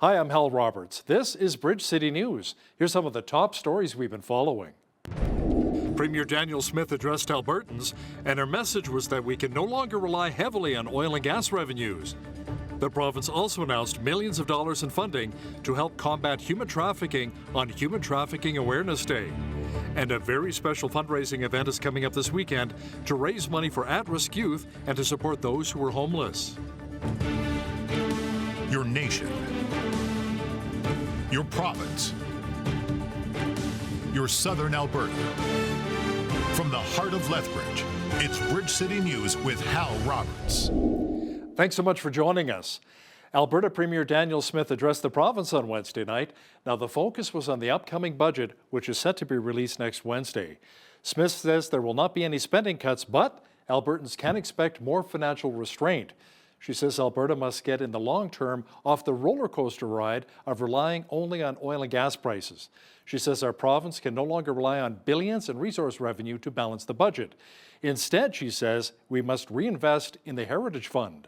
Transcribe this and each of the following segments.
Hi, I'm Hal Roberts. This is Bridge City News. Here's some of the top stories we've been following. Premier Danielle Smith addressed Albertans, and her message was that we can no longer rely heavily on oil and gas revenues. The province also announced millions of dollars in funding to help combat human trafficking on Human Trafficking Awareness Day. And a very special fundraising event is coming up this weekend to raise money for at-risk youth and to support those who are homeless. Your nation, your province, your southern Alberta. From the heart of Lethbridge, it's Bridge City News with Hal Roberts. Thanks so much for joining us. Alberta Premier Danielle Smith addressed the province on Wednesday night. Now, the focus was on the upcoming budget, which is set to be released next Wednesday. Smith says there will not be any spending cuts, but Albertans can expect more financial restraint. She says Alberta must get in the long term off the roller coaster ride of relying only on oil and gas prices. She says our province can no longer rely on billions in resource revenue to balance the budget. Instead, she says, we must reinvest in the Heritage Fund.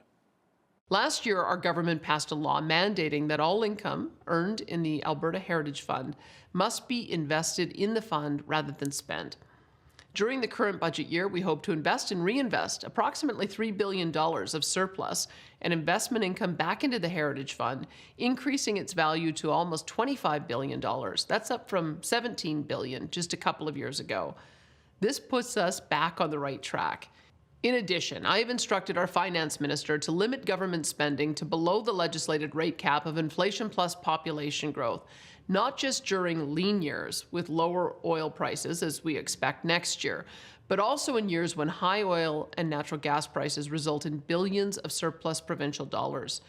Last year, our government passed a law mandating that all income earned in the Alberta Heritage Fund must be invested in the fund rather than spent. During the current budget year, we hope to invest and reinvest approximately $3 billion of surplus and investment income back into the Heritage Fund, increasing its value to almost $25 billion. That's up from $17 billion just a couple of years ago. This puts us back on the right track. In addition, I have instructed our finance minister to limit government spending to below the legislated rate cap of inflation plus population growth, not just during lean years with lower oil prices as we expect next year, but also in years when high oil and natural gas prices result in billions of surplus provincial dollars.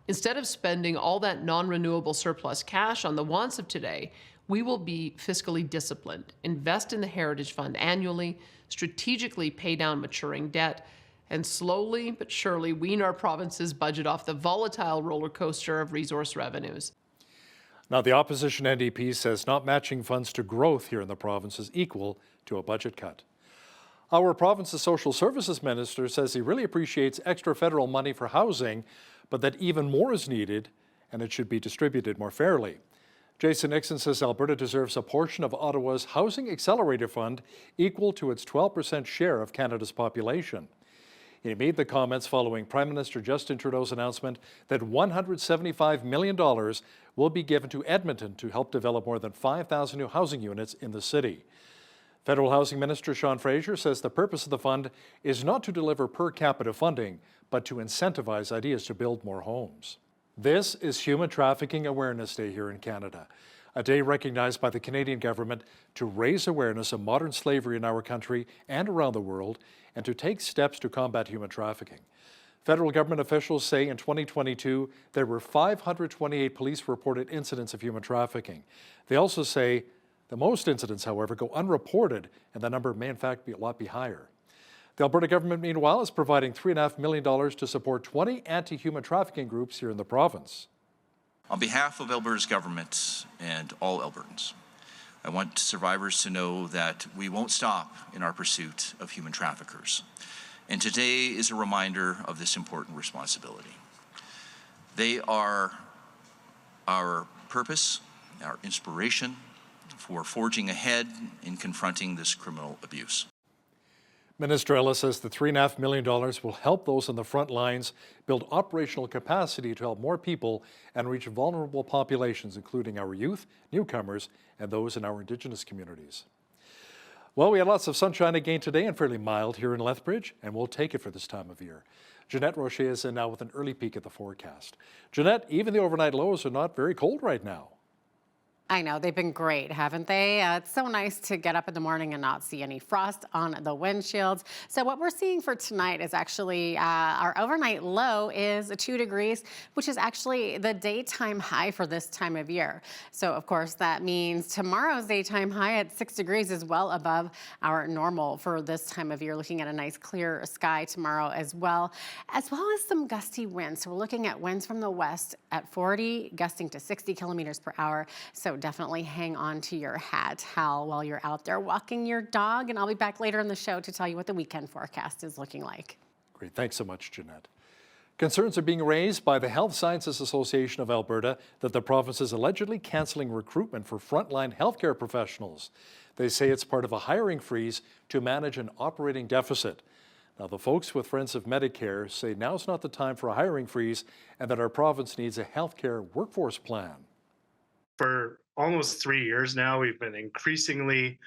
Instead of spending all that non-renewable surplus cash on the wants of today, we will be fiscally disciplined, invest in the Heritage Fund annually, strategically pay down maturing debt, and slowly but surely wean our province's budget off the volatile roller coaster of resource revenues. Now, the opposition NDP says not matching funds to growth here in the province is equal to a budget cut. Our province's social services minister says he really appreciates extra federal money for housing, but that even more is needed and it should be distributed more fairly. Jason Nixon says Alberta deserves a portion of Ottawa's Housing Accelerator Fund equal to its 12% share of Canada's population. He made the comments following Prime Minister Justin Trudeau's announcement that $175 million will be given to Edmonton to help develop more than 5,000 new housing units in the city. Federal Housing Minister Sean Fraser says the purpose of the fund is not to deliver per capita funding, but to incentivize ideas to build more homes. This is Human Trafficking Awareness Day here in Canada, a day recognized by the Canadian government to raise awareness of modern slavery in our country and around the world, and to take steps to combat human trafficking. Federal government officials say in 2022 there were 528 police-reported incidents of human trafficking. They also say the most incidents, however, go unreported, and the number may in fact be a lot higher. The Alberta government, meanwhile, is providing $3.5 million to support 20 anti-human trafficking groups here in the province. On behalf of Alberta's government and all Albertans, I want survivors to know that we won't stop in our pursuit of human traffickers. And today is a reminder of this important responsibility. They are our purpose, our inspiration for forging ahead in confronting this criminal abuse. Minister Ellis says the $3.5 million will help those on the front lines build operational capacity to help more people and reach vulnerable populations, including our youth, newcomers, and those in our Indigenous communities. Well, we had lots of sunshine again today and fairly mild here in Lethbridge, and we'll take it for this time of year. Jeanette Rocher is in now with an early peek at the forecast. Jeanette, even the overnight lows are not very cold right now. I know, they've been great, haven't they? It's so nice to get up in the morning and not see any frost on the windshields. So what we're seeing for tonight is actually our overnight low is 2 degrees, which is actually the daytime high for this time of year. So of course that means tomorrow's daytime high at 6 degrees is well above our normal for this time of year. Looking at a nice clear sky tomorrow as well as some gusty winds. So we're looking at winds from the west at 40, gusting to 60 kilometers per hour. So definitely hang on to your hat, Hal, while you're out there walking your dog. And I'll be back later in the show to tell you what the weekend forecast is looking like. Great. Thanks so much, Jeanette. Concerns are being raised by the Health Sciences Association of Alberta that the province is allegedly cancelling recruitment for frontline healthcare professionals. They say it's part of a hiring freeze to manage an operating deficit. Now, the folks with Friends of Medicare say now's not the time for a hiring freeze and that our province needs a healthcare workforce plan. For almost 3 years now, we've been increasingly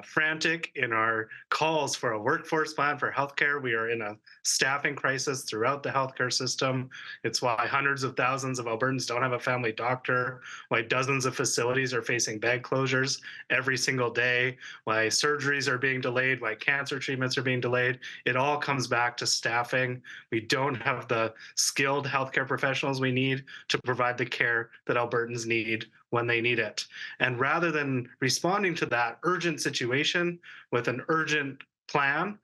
frantic in our calls for a workforce plan for healthcare. We are in a staffing crisis throughout the healthcare system. It's why hundreds of thousands of Albertans don't have a family doctor, why dozens of facilities are facing bed closures every single day, why surgeries are being delayed, why cancer treatments are being delayed. It all comes back to staffing. We don't have the skilled healthcare professionals we need to provide the care that Albertans need when they need it. And rather than responding to that urgent situation with an urgent plan,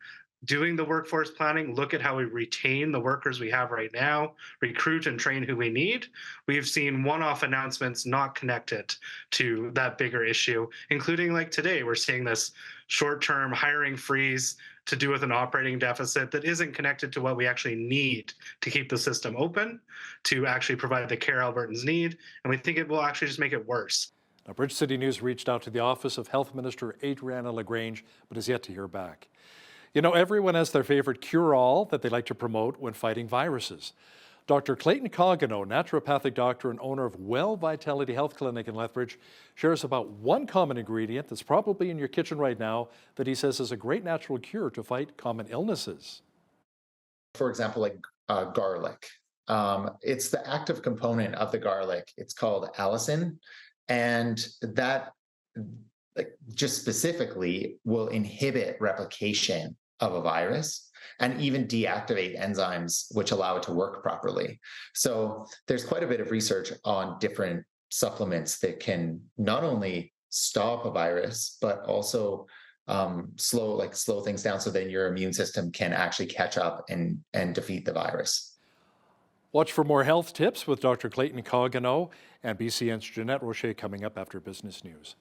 doing the workforce planning, look at how we retain the workers we have right now, recruit and train who we need. We've seen one-off announcements not connected to that bigger issue, including like today, we're seeing this short-term hiring freeze to do with an operating deficit that isn't connected to what we actually need to keep the system open, to actually provide the care Albertans need, and we think it will actually just make it worse. Now, Bridge City News reached out to the office of Health Minister Adriana LaGrange, but has yet to hear back. You know, everyone has their favorite cure-all that they like to promote when fighting viruses. Dr. Clayton Cogano, naturopathic doctor and owner of Well Vitality Health Clinic in Lethbridge, shares about one common ingredient that's probably in your kitchen right now that he says is a great natural cure to fight common illnesses. For example, like garlic. It's the active component of the garlic. It's called allicin, and that just specifically will inhibit replication of a virus and even deactivate enzymes which allow it to work properly. So there's quite a bit of research on different supplements that can not only stop a virus, but also slow things down so that your immune system can actually catch up and defeat the virus. Watch for more health tips with Dr. Clayton Cogano and BCN's Jeanette Rocher coming up after Business News.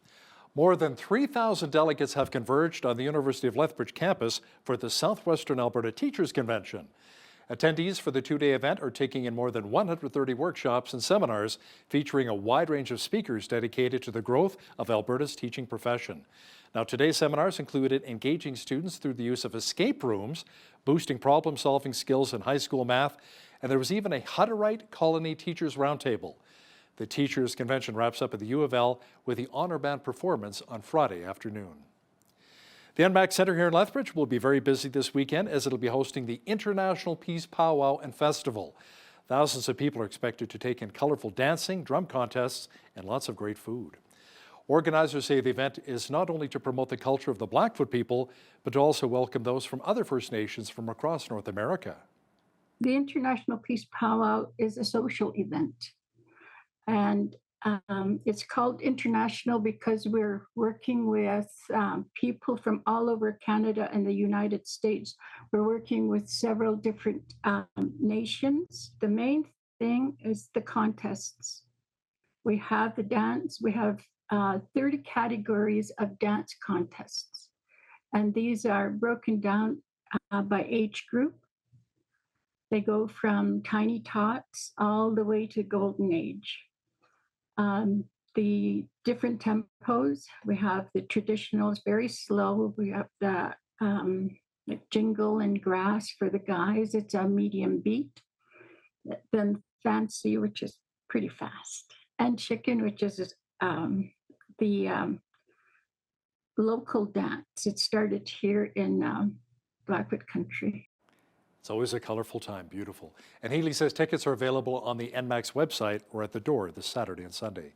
More than 3,000 delegates have converged on the University of Lethbridge campus for the Southwestern Alberta Teachers Convention. Attendees for the two-day event are taking in more than 130 workshops and seminars featuring a wide range of speakers dedicated to the growth of Alberta's teaching profession. Now, today's seminars included engaging students through the use of escape rooms, boosting problem-solving skills in high school math, and there was even a Hutterite Colony Teachers Roundtable. The Teachers Convention wraps up at the U of L with the Honor Band performance on Friday afternoon. The NMAC Centre here in Lethbridge will be very busy this weekend as it'll be hosting the International Peace Powwow and Festival. Thousands of people are expected to take in colorful dancing, drum contests, and lots of great food. Organizers say the event is not only to promote the culture of the Blackfoot people, but to also welcome those from other First Nations from across North America. The International Peace Powwow is a social event. And it's called international because we're working with people from all over Canada and the United States. We're working with several different nations. The main thing is the contests. We have the dance, we have 30 categories of dance contests. And these are broken down by age group. They go from tiny tots all the way to golden age. The different tempos, we have the traditionals, very slow. We have the like jingle and grass for the guys. It's a medium beat. Then fancy, which is pretty fast. And chicken, which is the local dance. It started here in Blackfoot country. It's always a colorful time, beautiful. And Healy says tickets are available on the NMAX website or at the door this Saturday and Sunday.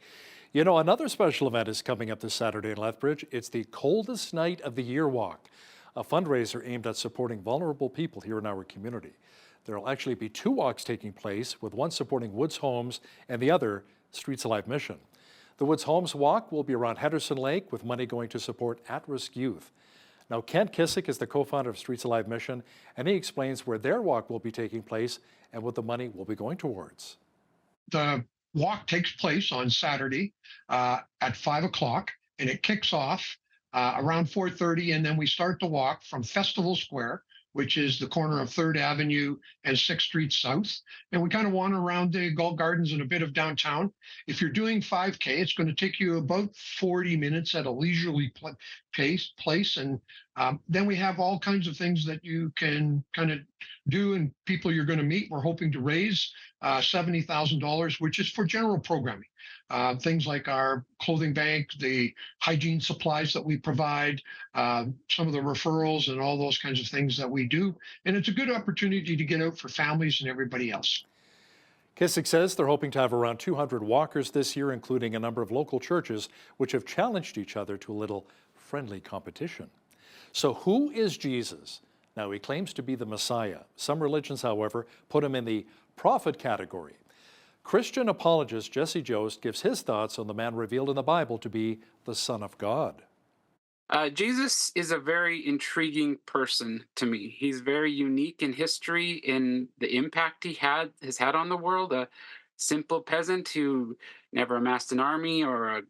You know, another special event is coming up this Saturday in Lethbridge. It's the Coldest Night of the Year Walk, a fundraiser aimed at supporting vulnerable people here in our community. There will actually be two walks taking place, with one supporting Woods Homes and the other Streets Alive Mission. The Woods Homes Walk will be around Henderson Lake, with money going to support at-risk youth. Now, Kent Kissick is the co-founder of Streets Alive Mission, and he explains where their walk will be taking place and what the money will be going towards. The walk takes place on Saturday at 5 o'clock, and it kicks off around 4:30, and then we start the walk from Festival Square, which is the corner of 3rd Avenue and 6th Street South. And we kind of wander around the Galt Gardens and a bit of downtown. If you're doing 5K, it's going to take you about 40 minutes at a leisurely place. And then we have all kinds of things that you can kind of do and people you're going to meet. We're hoping to raise $70,000, which is for general programming. Things like our clothing bank, the hygiene supplies that we provide, some of the referrals and all those kinds of things that we do. And it's a good opportunity to get out for families and everybody else. Kissick says they're hoping to have around 200 walkers this year, including a number of local churches, which have challenged each other to a little friendly competition. So who is Jesus? Now, he claims to be the Messiah. Some religions, however, put him in the prophet category. Christian apologist Jesse Jost gives his thoughts on the man revealed in the Bible to be the Son of God. Jesus is a very intriguing person to me. He's very unique in history in the impact he has had on the world. A simple peasant who never amassed an army or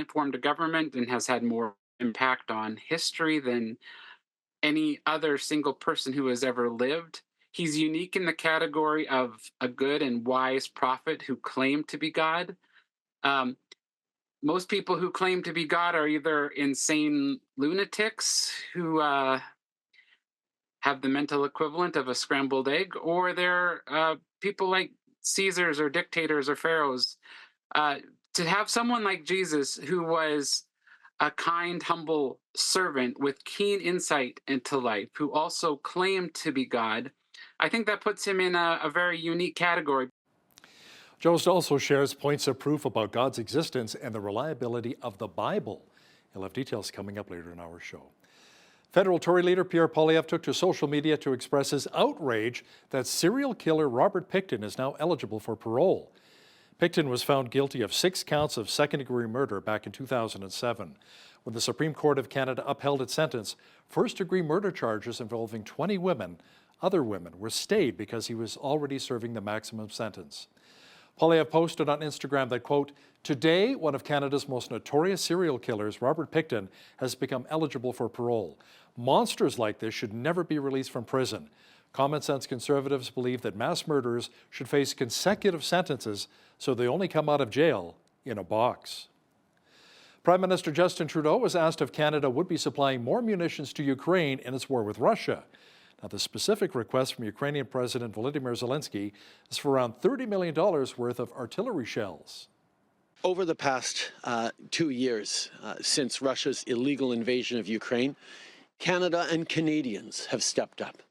formed a government, and has had more impact on history than any other single person who has ever lived. He's unique in the category of a good and wise prophet who claimed to be God. Most people who claim to be God are either insane lunatics who have the mental equivalent of a scrambled egg, or they're people like Caesars or dictators or pharaohs. To have someone like Jesus, who was a kind, humble servant with keen insight into life, who also claimed to be God, I think that puts him in a very unique category. Jost also shares points of proof about God's existence and the reliability of the Bible. He'll have details coming up later in our show. Federal Tory leader Pierre Poilievre took to social media to express his outrage that serial killer Robert Pickton is now eligible for parole. Pickton was found guilty of 6 counts of second-degree murder back in 2007. When the Supreme Court of Canada upheld its sentence, first-degree murder charges involving 20 other women, were stayed because he was already serving the maximum sentence. Poilievre posted on Instagram that, quote, "Today, one of Canada's most notorious serial killers, Robert Pickton, has become eligible for parole. Monsters like this should never be released from prison. Common sense conservatives believe that mass murderers should face consecutive sentences so they only come out of jail in a box." Prime Minister Justin Trudeau was asked if Canada would be supplying more munitions to Ukraine in its war with Russia. Now, the specific request from Ukrainian President Volodymyr Zelensky is for around $30 million worth of artillery shells. Over the past 2 years, since Russia's illegal invasion of Ukraine, Canada and Canadians have stepped up.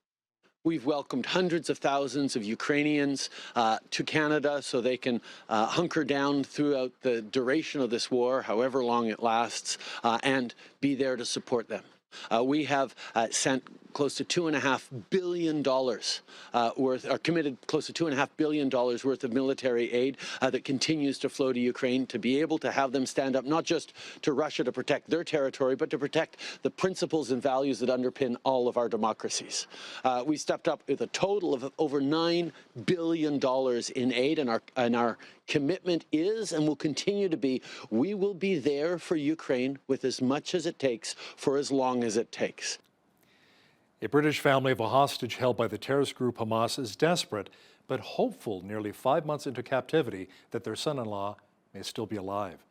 We've welcomed hundreds of thousands of Ukrainians to Canada so they can hunker down throughout the duration of this war, however long it lasts, and be there to support them. We have sent close to $2.5 billion committed close to $2.5 billion worth of military aid that continues to flow to Ukraine, to be able to have them stand up not just to Russia to protect their territory, but to protect the principles and values that underpin all of our democracies. We stepped up with a total of over $9 billion in aid, and our commitment is and will continue to be, we will be there for Ukraine with as much as it takes for as long as it takes. A British family of a hostage held by the terrorist group Hamas is desperate, but hopeful nearly 5 months into captivity that their son-in-law may still be alive.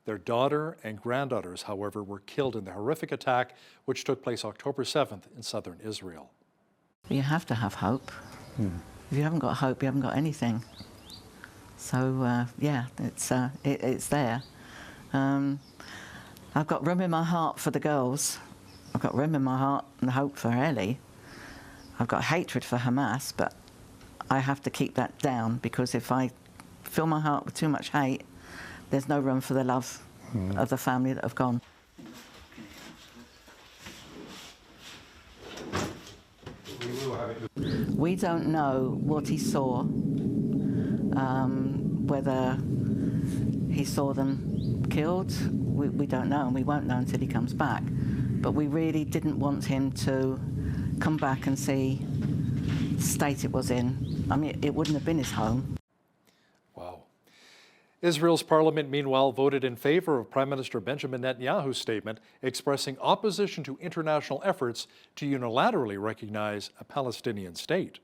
Their daughter and granddaughters, however, were killed in the horrific attack which took place October 7th in southern Israel. You have to have hope. If you haven't got hope, you haven't got anything. So, yeah, it's there. I've got room in my heart for the girls. I've got room in my heart and hope for Ellie. I've got hatred for Hamas, but I have to keep that down, because if I fill my heart with too much hate, there's no room for the love of the family that have gone. We don't know what he saw, whether he saw them killed. We don't know, and we won't know until he comes back. But we really didn't want him to come back and see the state it was in. I mean, it wouldn't have been his home. Wow. Israel's parliament, meanwhile, voted in favor of Prime Minister Benjamin Netanyahu's statement expressing opposition to international efforts to unilaterally recognize a Palestinian state.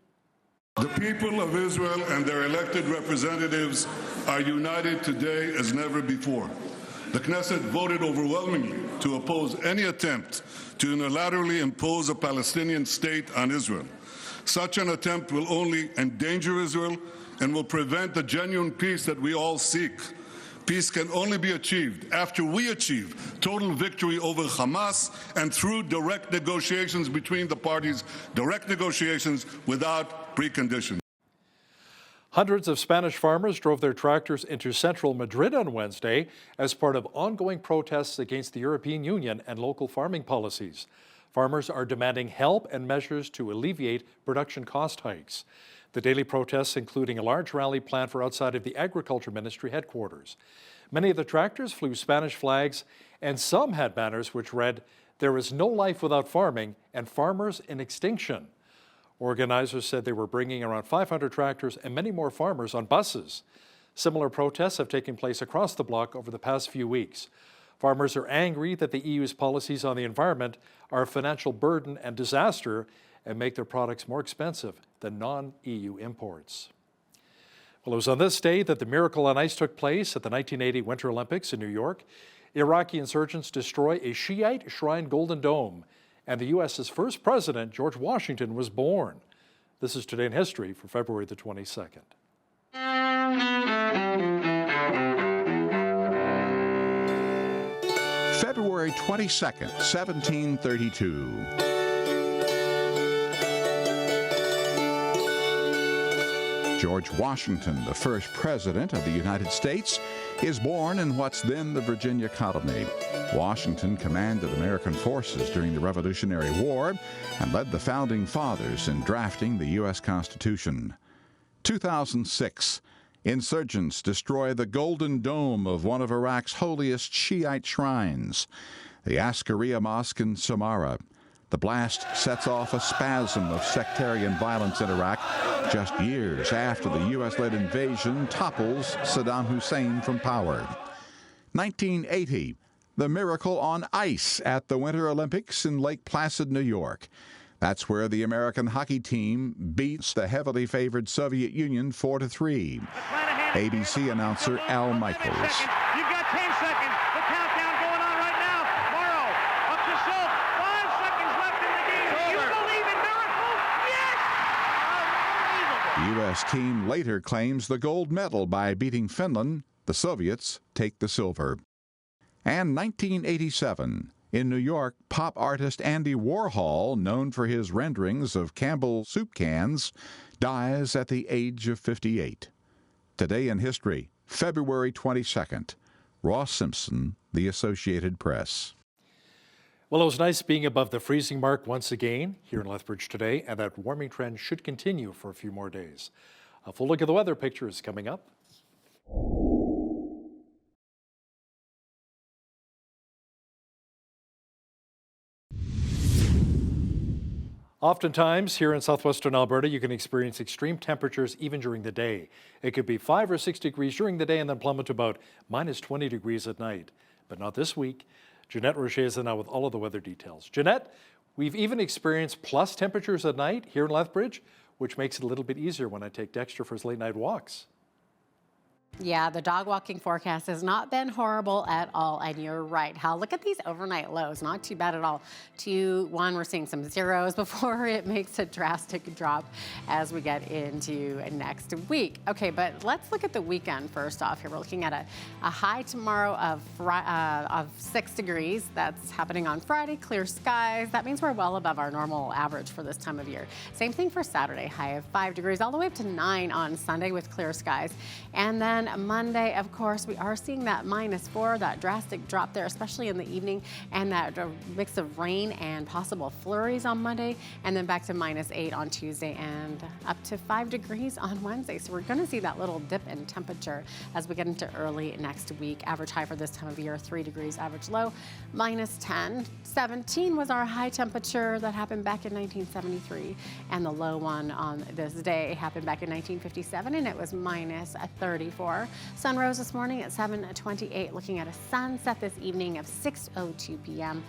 The people of Israel and their elected representatives are united today as never before. The Knesset voted overwhelmingly to oppose any attempt to unilaterally impose a Palestinian state on Israel. Such an attempt will only endanger Israel and will prevent the genuine peace that we all seek. Peace can only be achieved after we achieve total victory over Hamas and through direct negotiations between the parties, direct negotiations without preconditions. Hundreds of Spanish farmers drove their tractors into central Madrid on Wednesday as part of ongoing protests against the European Union and local farming policies. Farmers are demanding help and measures to alleviate production cost hikes. The daily protests, including a large rally planned for outside of the Agriculture Ministry headquarters. Many of the tractors flew Spanish flags, and some had banners which read, "There is no life without farming," and "Farmers in extinction." Organizers said they were bringing around 500 tractors and many more farmers on buses. Similar protests have taken place across the bloc over the past few weeks. Farmers are angry that the EU's policies on the environment are a financial burden and disaster and make their products more expensive than non-EU imports. Well, it was on this day that the Miracle on Ice took place at the 1980 Winter Olympics in New York. Iraqi insurgents destroy a Shiite shrine Golden Dome, and the U.S.'s first president, George Washington, was born. This is Today in History for February the 22nd. February 22nd, 1732. George Washington, the first president of the United States, is born in what's then the Virginia colony. Washington commanded American forces during the Revolutionary War and led the Founding Fathers in drafting the U.S. Constitution. 2006, insurgents destroy the Golden Dome of one of Iraq's holiest Shiite shrines, the Askaria Mosque in Samarra. The blast sets off a spasm of sectarian violence in Iraq just years after the U.S.-led invasion topples Saddam Hussein from power. 1980, the Miracle on Ice at the Winter Olympics in Lake Placid, New York. That's where the American hockey team beats the heavily favored Soviet Union 4-3. ABC announcer Al Michaels. You've got 10 seconds. The countdown going on right now. Morrow up to Silk. 5 seconds left in the game. Do you believe in miracles? Yes! Unbelievable. The U.S. team later claims the gold medal by beating Finland. The Soviets take the silver. And 1987. In New York, pop artist Andy Warhol, known for his renderings of Campbell soup cans, dies at the age of 58. Today in History, February 22nd. Ross Simpson, The Associated Press. Well, it was nice being above the freezing mark once again here in Lethbridge today, and that warming trend should continue for a few more days. A full look at the weather picture is coming up. Oftentimes, here in southwestern Alberta, you can experience extreme temperatures even during the day. It could be 5 or 6 degrees during the day and then plummet to about minus 20 degrees at night. But not this week. Jeanette Rocher is now with all of the weather details. Jeanette, we've even experienced plus temperatures at night here in Lethbridge, which makes it a little bit easier when I take Dexter for his late night walks. Yeah, the dog walking forecast has not been horrible at all, and you're right. Hal, look at these overnight lows. Not too bad at all. 2, 1, we're seeing some zeros before it makes a drastic drop as we get into next week. Okay, but let's look at the weekend first off here. We're looking at a high tomorrow of 6 degrees. That's happening on Friday, clear skies. That means we're well above our normal average for this time of year. Same thing for Saturday, high of 5 degrees, all the way up to 9 on Sunday with clear skies. And then Monday, of course, we are seeing that -4, that drastic drop there, especially in the evening, and that mix of rain and possible flurries on Monday, and then back to -8 on Tuesday and up to 5 degrees on Wednesday. So we're going to see that little dip in temperature as we get into early next week. Average high for this time of year, 3 degrees. Average low, -10. 17 was our high temperature that happened back in 1973, and the low one on this day happened back in 1957, and it was -34. 24. Sun rose this morning at 7:28, looking at a sunset this evening of 6:02 p.m.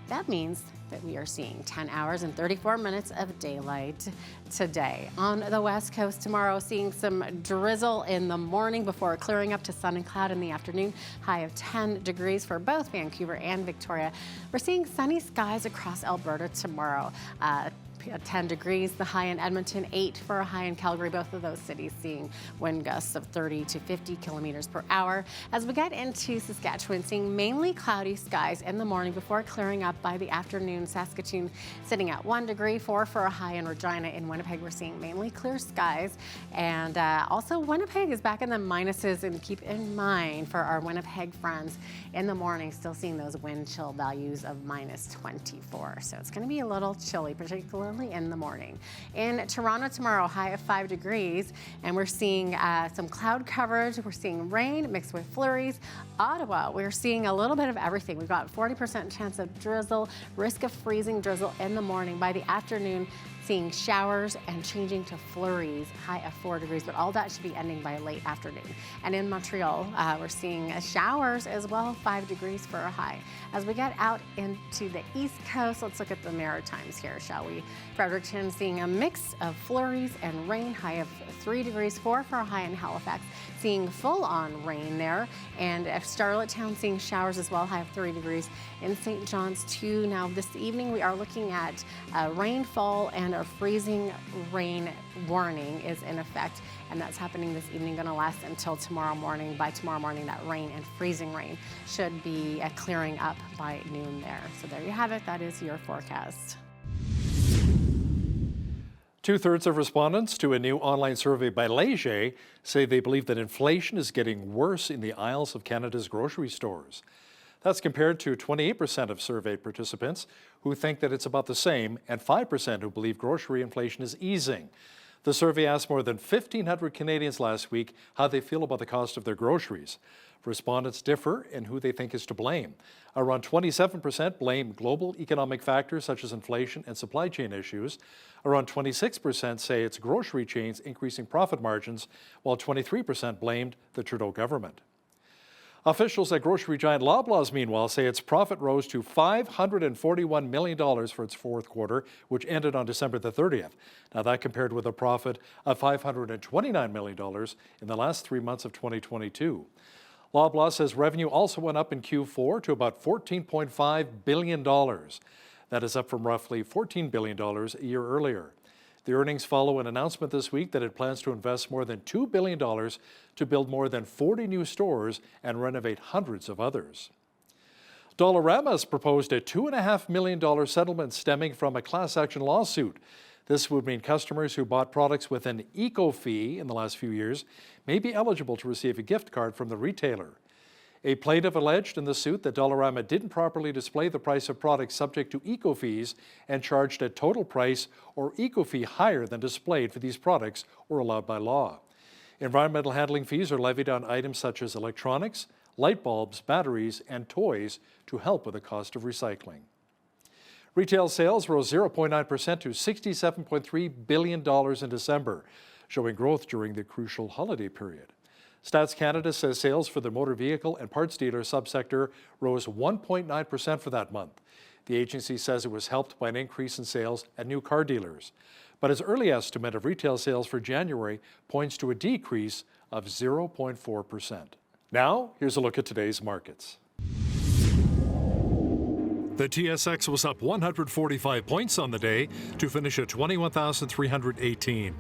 That means that we are seeing 10 hours and 34 minutes of daylight today. On the west coast tomorrow, seeing some drizzle in the morning before clearing up to sun and cloud in the afternoon. High of 10 degrees for both Vancouver and Victoria. We're seeing sunny skies across Alberta tomorrow. 10 degrees, the high in Edmonton, 8 for a high in Calgary. Both of those cities seeing wind gusts of 30 to 50 kilometers per hour. As we get into Saskatchewan, seeing mainly cloudy skies in the morning before clearing up by the afternoon. Saskatoon sitting at 1 degree, 4 for a high in Regina. In Winnipeg, we're seeing mainly clear skies. And also Winnipeg is back in the minuses, and keep in mind for our Winnipeg friends, in the morning, still seeing those wind chill values of -24. So it's going to be a little chilly, particularly in the morning. In Toronto tomorrow, high of 5 degrees, and we're seeing some cloud coverage. We're seeing rain mixed with flurries. Ottawa, we're seeing a little bit of everything. We've got 40% chance of drizzle, risk of freezing drizzle in the morning. By the afternoon, seeing showers and changing to flurries, high of 4 degrees, but all that should be ending by late afternoon. And in Montreal, we're seeing showers as well, 5 degrees for a high. As we get out into the East Coast, let's look at the Maritimes here, shall we? Fredericton seeing a mix of flurries and rain, high of 3 degrees, 4 for a high in Halifax, seeing full-on rain there. And Charlottetown seeing showers as well, high of 3 degrees. In St. John's too. Now this evening we are looking at rainfall, and a freezing rain warning is in effect, and that's happening this evening, going to last until tomorrow morning. By tomorrow morning, that rain and freezing rain should be clearing up by noon there. So there you have it. That is your forecast. 2/3 of respondents to a new online survey by Leger say they believe that inflation is getting worse in the aisles of Canada's grocery stores. That's compared to 28% of surveyed participants who think that it's about the same, and 5% who believe grocery inflation is easing. The survey asked more than 1,500 Canadians last week how they feel about the cost of their groceries. Respondents differ in who they think is to blame. Around 27% blame global economic factors such as inflation and supply chain issues. Around 26% say it's grocery chains increasing profit margins, while 23% blamed the Trudeau government. Officials at grocery giant Loblaws, meanwhile, say its profit rose to $541 million for its fourth quarter, which ended on December the 30th. Now, that compared with a profit of $529 million in the last 3 months of 2022. Loblaws says revenue also went up in Q4 to about $14.5 billion. That is up from roughly $14 billion a year earlier. The earnings follow an announcement this week that it plans to invest more than $2 billion to build more than 40 new stores and renovate hundreds of others. Dollarama has proposed a $2.5 million settlement stemming from a class action lawsuit. This would mean customers who bought products with an eco fee in the last few years may be eligible to receive a gift card from the retailer. A plaintiff alleged in the suit that Dollarama didn't properly display the price of products subject to eco fees and charged a total price or eco fee higher than displayed for these products or allowed by law. Environmental handling fees are levied on items such as electronics, light bulbs, batteries, and toys to help with the cost of recycling. Retail sales rose 0.9% to $67.3 billion in December, showing growth during the crucial holiday period. Stats Canada says sales for the motor vehicle and parts dealer subsector rose 1.9% for that month. The agency says it was helped by an increase in sales at new car dealers. But its early estimate of retail sales for January points to a decrease of 0.4%. Now, here's a look at today's markets. The TSX was up 145 points on the day to finish at 21,318.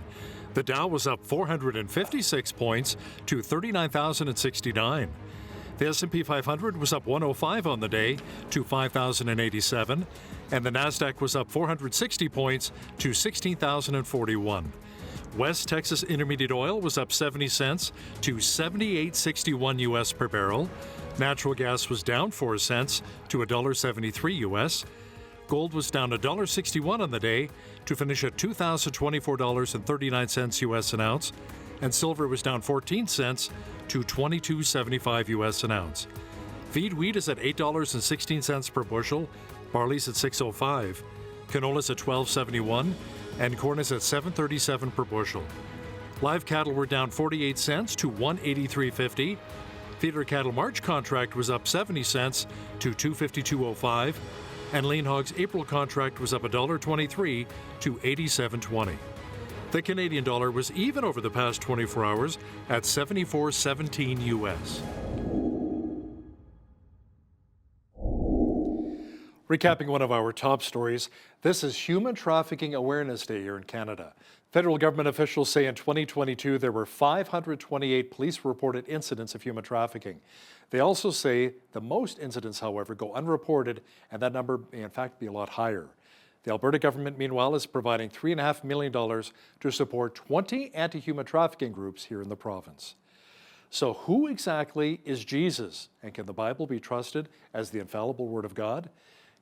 The Dow was up 456 points to 39,069. The S&P 500 was up 105 on the day to 5,087, and the Nasdaq was up 460 points to 16,041. West Texas Intermediate Oil was up 70 cents to $78.61 US per barrel. Natural gas was down 4 cents to $1.73 US. Gold was down $1.61 on the day to finish at $2,024.39 US an ounce, and silver was down 14 cents to $22.75 US an ounce. Feed wheat is at $8.16 per bushel, barley's at $6.05, canola's at $12.71, and corn is at $7.37 per bushel. Live cattle were down 48 cents to 183.50. Feeder cattle March contract was up 70 cents to 252.05. And lean hogs April contract was up $1.23 to 87.20. The Canadian dollar was even over the past 24 hours at 74.17 US. Recapping one of our top stories, this is Human Trafficking Awareness Day here in Canada. Federal government officials say in 2022 there were 528 police-reported incidents of human trafficking. They also say the most incidents, however, go unreported, and that number may in fact be a lot higher. The Alberta government, meanwhile, is providing $3.5 million to support 20 anti-human trafficking groups here in the province. So who exactly is Jesus, and can the Bible be trusted as the infallible Word of God?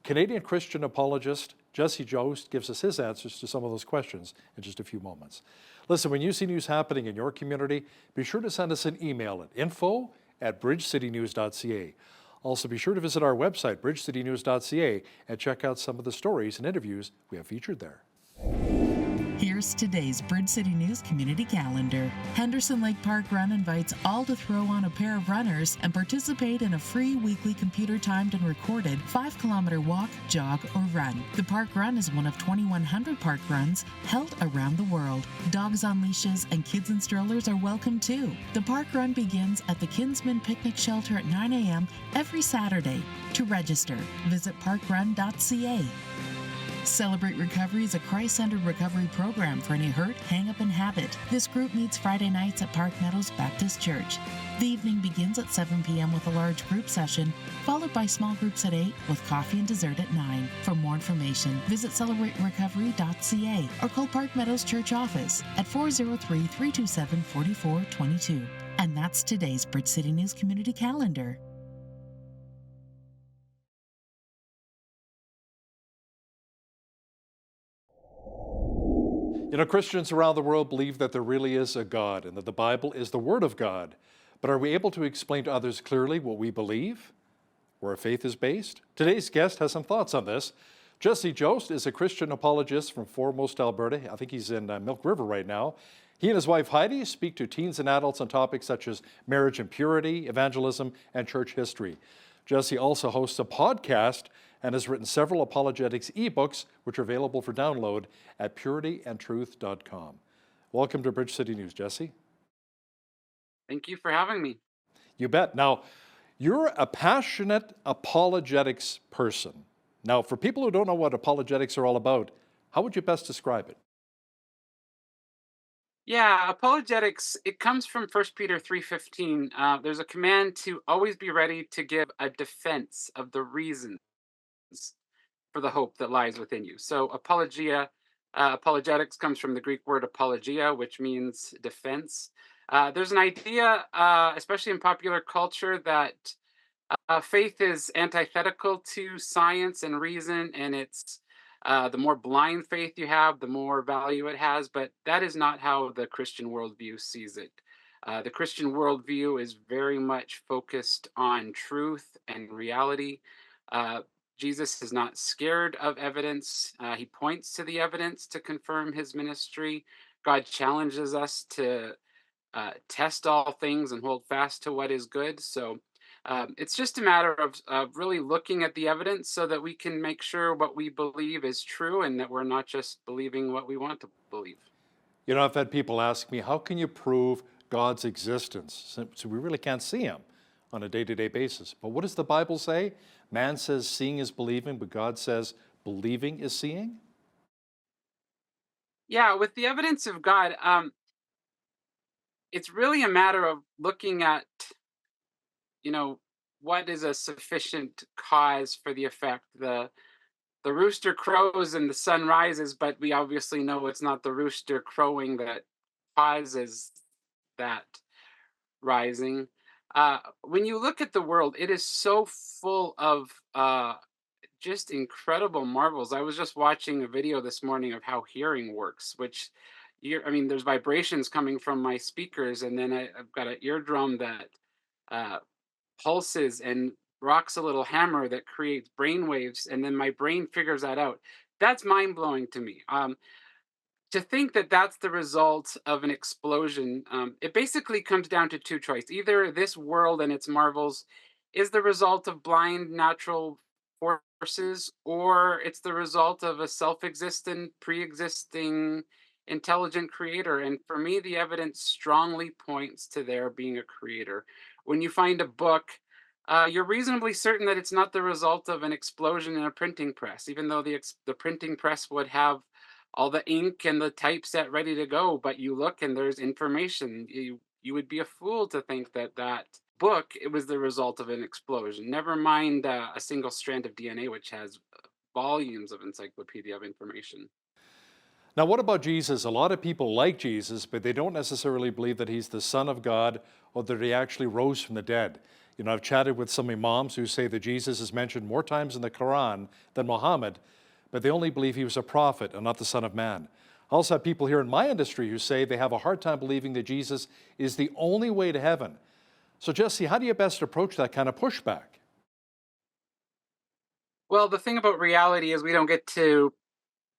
Canadian Christian apologist Jesse Jost gives us his answers to some of those questions in just a few moments. Listen, when you see news happening in your community, be sure to send us an email at info@bridgecitynews.ca. Also, be sure to visit our website, bridgecitynews.ca, and check out some of the stories and interviews we have featured there. Here's today's Bridge City News Community Calendar. Henderson Lake Park Run invites all to throw on a pair of runners and participate in a free weekly computer-timed and recorded 5-kilometer walk, jog, or run. The Park Run is one of 2,100 park runs held around the world. Dogs on leashes and kids in strollers are welcome too. The Park Run begins at the Kinsman Picnic Shelter at 9 a.m. every Saturday. To register, visit parkrun.ca. Celebrate Recovery is a Christ-centered recovery program for any hurt, hang-up, and habit. This group meets Friday nights at Park Meadows Baptist Church. The evening begins at 7 p.m. with a large group session, followed by small groups at 8 with coffee and dessert at 9. For more information, visit celebraterecovery.ca or call Park Meadows Church office at 403-327-4422. And that's today's Bridge City News Community Calendar. You know, Christians around the world believe that there really is a God and that the Bible is the Word of God. But are we able to explain to others clearly what we believe, where our faith is based? Today's guest has some thoughts on this. Jesse Jost is a Christian apologist from Foremost, Alberta. I think he's in Milk River right now. He and his wife Heidi speak to teens and adults on topics such as marriage and purity, evangelism, and church history. Jesse also hosts a podcast and has written several apologetics ebooks, which are available for download at purityandtruth.com. Welcome to Bridge City News, Jesse. Thank you for having me. You bet. Now, you're a passionate apologetics person. Now, for people who don't know what apologetics are all about, how would you best describe it? Yeah, apologetics, it comes from 1 Peter 3:15. There's a command to always be ready to give a defense of the reasons for the hope that lies within you. So apologetics comes from the Greek word apologia, which means defense. There's an idea, especially in popular culture, that faith is antithetical to science and reason, and it's the more blind faith you have, the more value it has. But that is not how the Christian worldview sees it. The Christian worldview is very much focused on truth and reality. Jesus is not scared of evidence. He points to the evidence to confirm his ministry. God challenges us to test all things and hold fast to what is good. So it's just a matter of really looking at the evidence so that we can make sure what we believe is true and that we're not just believing what we want to believe. You know, I've had people ask me, how can you prove God's existence? So we really can't see him on a day-to-day basis. But what does the Bible say? Man says seeing is believing, but God says believing is seeing? Yeah, with the evidence of God, it's really a matter of looking at, what is a sufficient cause for the effect. The rooster crows and the sun rises, but we obviously know it's not the rooster crowing that causes that rising. When you look at the world, it is so full of just incredible marvels. I was just watching a video this morning of how hearing works, which there's vibrations coming from my speakers, and then I've got an eardrum that pulses and rocks a little hammer that creates brain waves, and then my brain figures that out. That's mind blowing to me. to think that that's the result of an explosion, it basically comes down to two choices. Either this world and its marvels is the result of blind natural forces, or it's the result of a self existent, pre existing, intelligent creator. And for me, the evidence strongly points to there being a creator. When you find a book, you're reasonably certain that it's not the result of an explosion in a printing press, even though the printing press would have all the ink and the typeset ready to go, but you look and there's information. You would be a fool to think that that book it was the result of an explosion. Never mind a single strand of DNA, which has volumes of encyclopedia of information. Now, what about Jesus? A lot of people like Jesus, but they don't necessarily believe that he's the Son of God or that he actually rose from the dead. You know, I've chatted with some imams who say that Jesus is mentioned more times in the Quran than Muhammad, but they only believe he was a prophet and not the Son of Man. I also have people here in my industry who say they have a hard time believing that Jesus is the only way to heaven. So, Jesse, how do you best approach that kind of pushback? Well, the thing about reality is we don't get to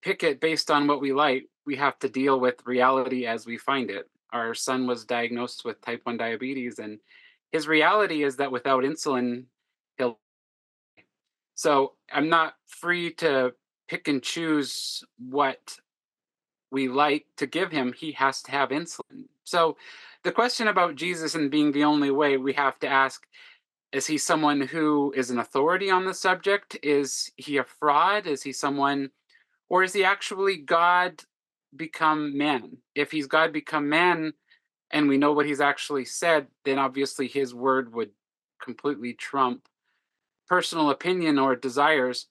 pick it based on what we like. We have to deal with reality as we find it. Our son was diagnosed with type 1 diabetes, and his reality is that without insulin, he'll. So I'm not free to pick and choose what we like to give him. He has to have insulin. So the question about Jesus and being the only way, we have to ask, is he someone who is an authority on the subject? Is he a fraud? Is he someone, or is he actually God become man? If he's God become man and we know what he's actually said, then obviously his word would completely trump personal opinion or desires.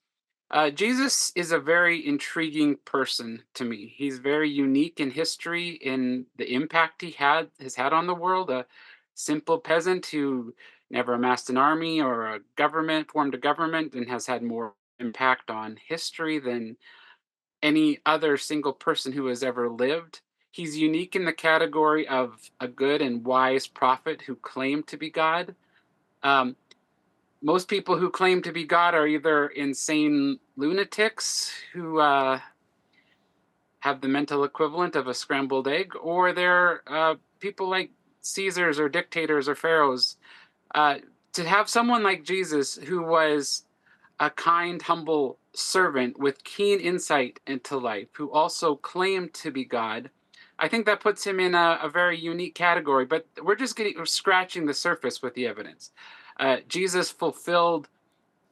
Jesus is a very intriguing person to me. He's very unique in history in the impact has had on the world. A simple peasant who never amassed an army or a government, formed a government, and has had more impact on history than any other single person who has ever lived. He's unique in the category of a good and wise prophet who claimed to be God. Um, Most people who claim to be God are either insane lunatics who have the mental equivalent of a scrambled egg, or they're people like Caesars or dictators or pharaohs. Uh, to have someone like Jesus, who was a kind, humble servant with keen insight into life, who also claimed to be God, I think that puts him in a very unique category. But we're scratching the surface with the evidence. Jesus fulfilled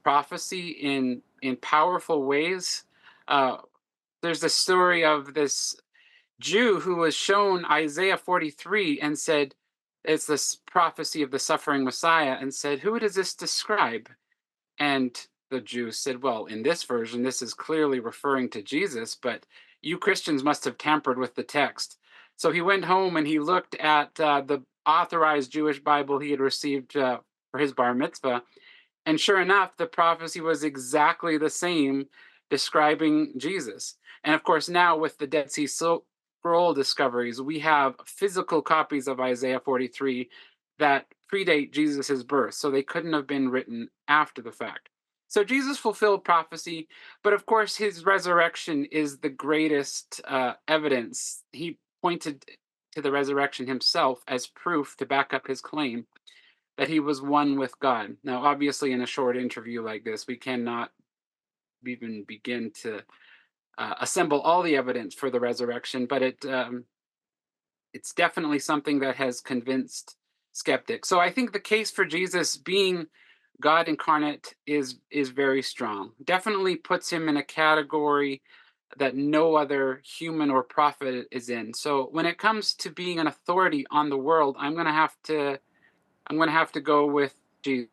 prophecy in powerful ways. Uh, there's the story of this Jew who was shown Isaiah 43 and said, it's this prophecy of the suffering Messiah, and said, who does this describe? And the Jew said, well, in this version, this is clearly referring to Jesus, but you Christians must have tampered with the text. So he went home and he looked at the authorized Jewish Bible he had received for his bar mitzvah. And sure enough, the prophecy was exactly the same, describing Jesus. And of course, now with the Dead Sea Scroll discoveries, we have physical copies of Isaiah 43 that predate Jesus' birth. So they couldn't have been written after the fact. So Jesus fulfilled prophecy, but of course, his resurrection is the greatest evidence. He pointed to the resurrection himself as proof to back up his claim that he was one with God. Now, obviously, in a short interview like this, we cannot even begin to assemble all the evidence for the resurrection, but it's definitely something that has convinced skeptics. So I think the case for Jesus being God incarnate is very strong. Definitely puts him in a category that no other human or prophet is in. So when it comes to being an authority on the world, I'm going to have to go with Jesus.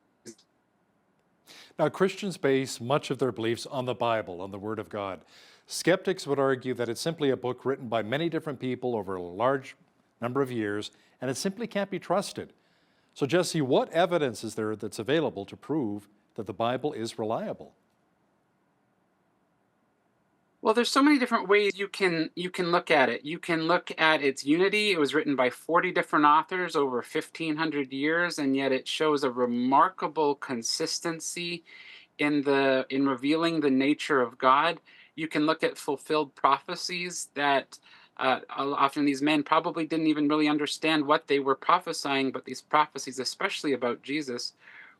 Now, Christians base much of their beliefs on the Bible, on the Word of God. Skeptics would argue that it's simply a book written by many different people over a large number of years, and it simply can't be trusted. So, Jesse, what evidence is there that's available to prove that the Bible is reliable? Well, there's so many different ways you can look at it. You can look at its unity. It was written by 40 different authors over 1,500 years, and yet it shows a remarkable consistency in revealing the nature of God. You can look at fulfilled prophecies that Often these men probably didn't even really understand what they were prophesying, but these prophecies, especially about Jesus,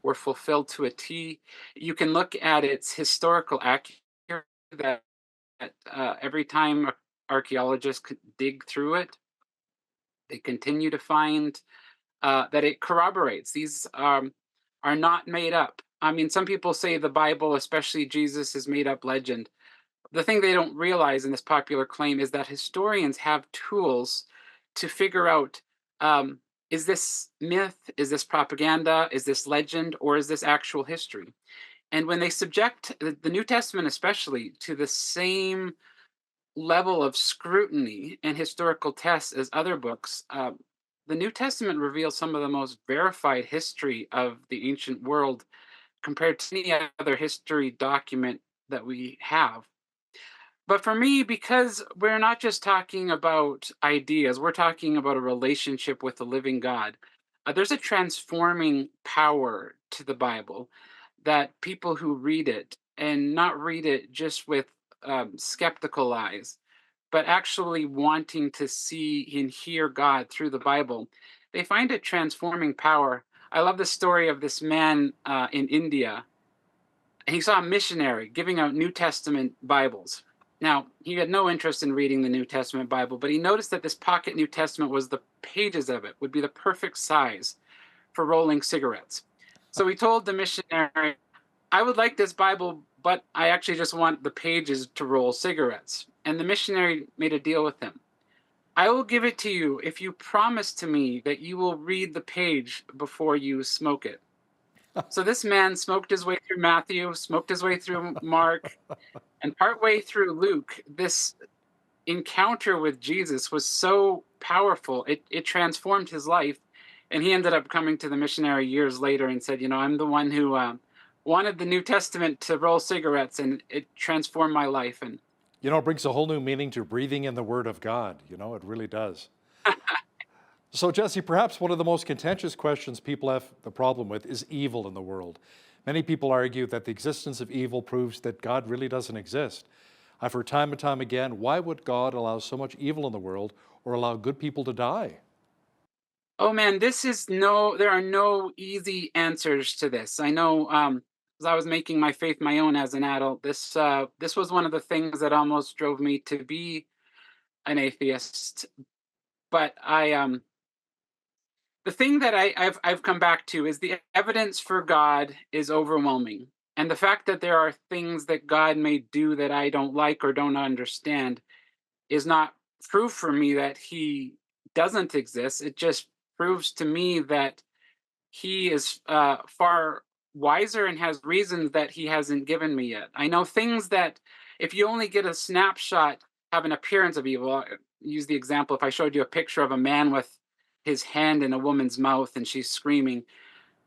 were fulfilled to a T. You can look at its historical accuracy that every time archaeologists dig through it, they continue to find that it corroborates. These are not made up. I mean, some people say the Bible, especially Jesus, is made up legend. The thing they don't realize in this popular claim is that historians have tools to figure out, is this myth, is this propaganda, is this legend, or is this actual history? And when they subject the New Testament, especially, to the same level of scrutiny and historical tests as other books, the New Testament reveals some of the most verified history of the ancient world compared to any other history document that we have. But for me, because we're not just talking about ideas, we're talking about a relationship with the living God. There's a transforming power to the Bible that people who read it and not read it just with skeptical eyes, but actually wanting to see and hear God through the Bible, they find it transforming power. I love the story of this man in India. He saw a missionary giving out New Testament Bibles. Now, he had no interest in reading the New Testament Bible, but he noticed that this pocket New Testament was the pages of it would be the perfect size for rolling cigarettes. So he told the missionary, I would like this Bible, but I actually just want the pages to roll cigarettes. And the missionary made a deal with him. I will give it to you if you promise to me that you will read the page before you smoke it. So this man smoked his way through Matthew, smoked his way through Mark, and partway through Luke, this encounter with Jesus was so powerful, it transformed his life. And he ended up coming to the missionary years later and said, I'm the one who wanted the New Testament to roll cigarettes, and it transformed my life. And It brings a whole new meaning to breathing in the Word of God. It really does. So, Jesse, perhaps one of the most contentious questions people have the problem with is evil in the world. Many people argue that the existence of evil proves that God really doesn't exist. I've heard time and time again, why would God allow so much evil in the world or allow good people to die? oh man, there are no easy answers to this. I know, as I was making my faith my own as an adult, this was one of the things that almost drove me to be an atheist. But the thing that I've come back to is the evidence for God is overwhelming. And the fact that there are things that God may do that I don't like or don't understand is not proof for me that he doesn't exist. It just proves to me that he is far wiser and has reasons that he hasn't given me yet. I know things that, if you only get a snapshot, have an appearance of evil. I'll use the example, if I showed you a picture of a man with his hand in a woman's mouth and she's screaming,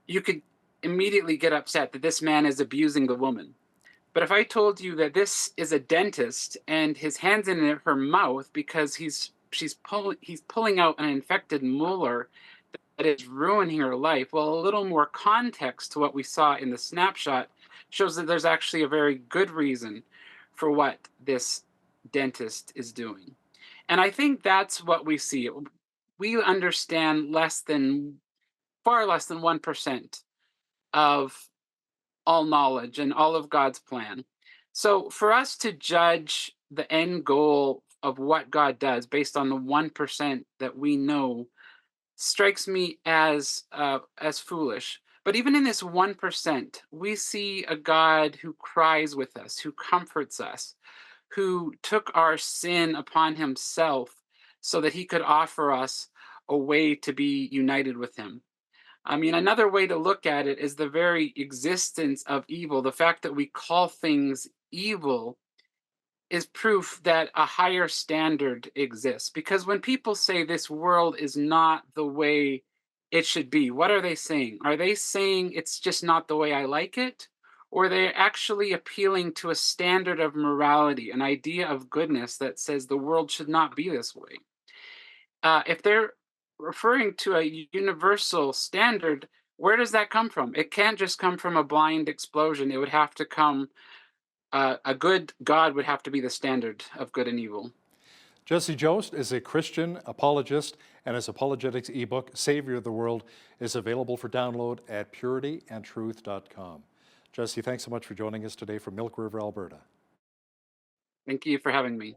you could immediately get upset that this man is abusing the woman. But if I told you that this is a dentist and his hand's in her mouth because he's pulling out an infected molar that is ruining her life, well, a little more context to what we saw in the snapshot shows that there's actually a very good reason for what this dentist is doing. And I think that's what we see. We understand far less than 1% of all knowledge and all of God's plan. So for us to judge the end goal of what God does based on the 1% that we know strikes me as foolish. But even in this 1%, we see a God who cries with us, who comforts us, who took our sin upon himself so that he could offer us a way to be united with him. I mean, another way to look at it is the very existence of evil. The fact that we call things evil is proof that a higher standard exists. Because when people say this world is not the way it should be, what are they saying? Are they saying it's just not the way I like it? Or are they actually appealing to a standard of morality, an idea of goodness that says the world should not be this way? If they're referring to a universal standard, where does that come from? It can't just come from a blind explosion. It would have to come, a good God would have to be the standard of good and evil. Jesse Jost is a Christian apologist, and his apologetics ebook, Savior of the World, is available for download at purityandtruth.com. Jesse, thanks so much for joining us today from Milk River, Alberta. Thank you for having me.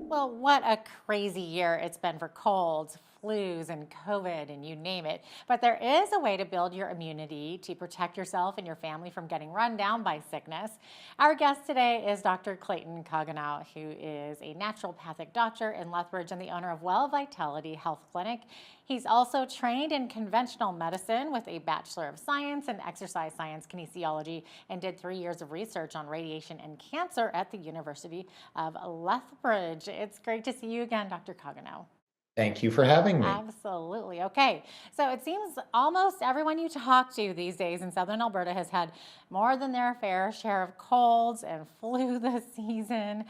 Well, what a crazy year it's been for colds, flus, and COVID, and you name it. But there is a way to build your immunity to protect yourself and your family from getting run down by sickness. Our guest today is Dr. Clayton Cogganow, who is a naturopathic doctor in Lethbridge and the owner of Well Vitality Health Clinic. He's also trained in conventional medicine with a Bachelor of Science in Exercise Science Kinesiology and did 3 years of research on radiation and cancer at the University of Lethbridge. It's great to see you again, Dr. Cogganow. Thank you for having me. Absolutely. Okay. So it seems almost everyone you talk to these days in Southern Alberta has had more than their fair share of colds and flu this season,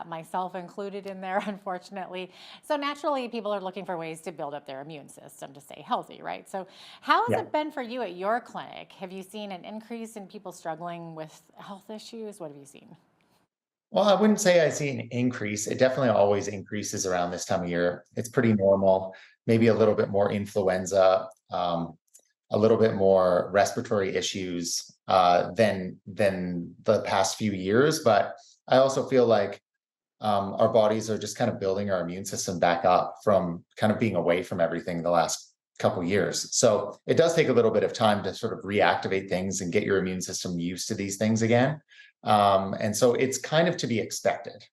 myself included in there, unfortunately. So naturally, people are looking for ways to build up their immune system to stay healthy, right? So how has it been for you at your clinic? Have you seen an increase in people struggling with health issues? What have you seen? Well, I wouldn't say I see an increase. It definitely always increases around this time of year. It's pretty normal, maybe a little bit more influenza, a little bit more respiratory issues than the past few years. But I also feel like our bodies are just kind of building our immune system back up from kind of being away from everything the last couple years. So it does take a little bit of time to sort of reactivate things and get your immune system used to these things again. And so it's kind of to be expected.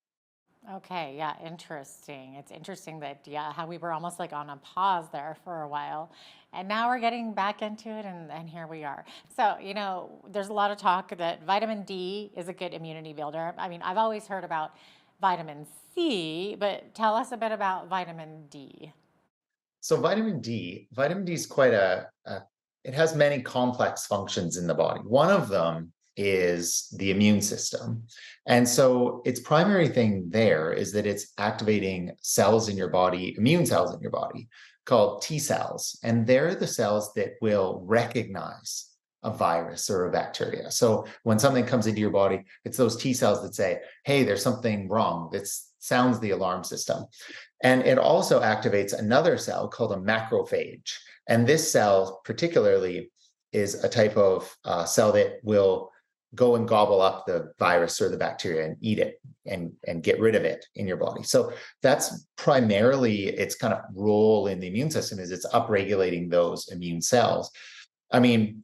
Okay, yeah, interesting. It's interesting that, yeah, how we were almost like on a pause there for a while. And now we're getting back into it, and here we are. So, you know, there's a lot of talk that vitamin D is a good immunity builder. I mean, I've always heard about vitamin C, but tell us a bit about vitamin D. So vitamin D is quite it has many complex functions in the body. One of them is the immune system. And so its primary thing there is that it's activating cells in your body, immune cells in your body, called T cells. And they're the cells that will recognize a virus or a bacteria. So when something comes into your body, it's those T cells that say, hey, there's something wrong. That sounds the alarm system. And it also activates another cell called a macrophage. And this cell particularly is a type of cell that will go and gobble up the virus or the bacteria and eat it and get rid of it in your body. So that's primarily its kind of role in the immune system, is it's upregulating those immune cells. I mean,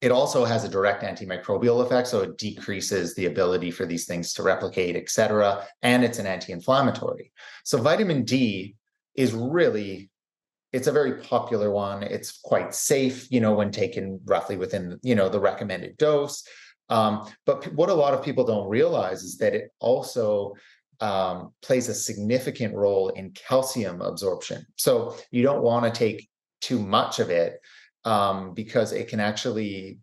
it also has a direct antimicrobial effect, so it decreases the ability for these things to replicate, et cetera, and it's an anti-inflammatory. So vitamin D is really, it's a very popular one. It's quite safe, you know, when taken roughly within, you know, the recommended dose. But what a lot of people don't realize is that it also plays a significant role in calcium absorption. So you don't want to take too much of it because it can actually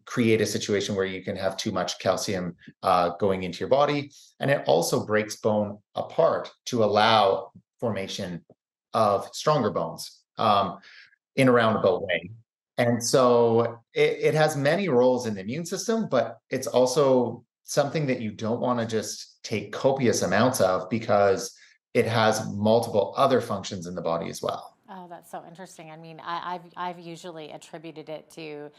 create a situation where you can have too much calcium going into your body. And it also breaks bone apart to allow formation of stronger bones in a roundabout way. And so it has many roles in the immune system, but it's also something that you don't want to just take copious amounts of because it has multiple other functions in the body as well. Oh, that's so interesting. I mean, I've usually attributed it to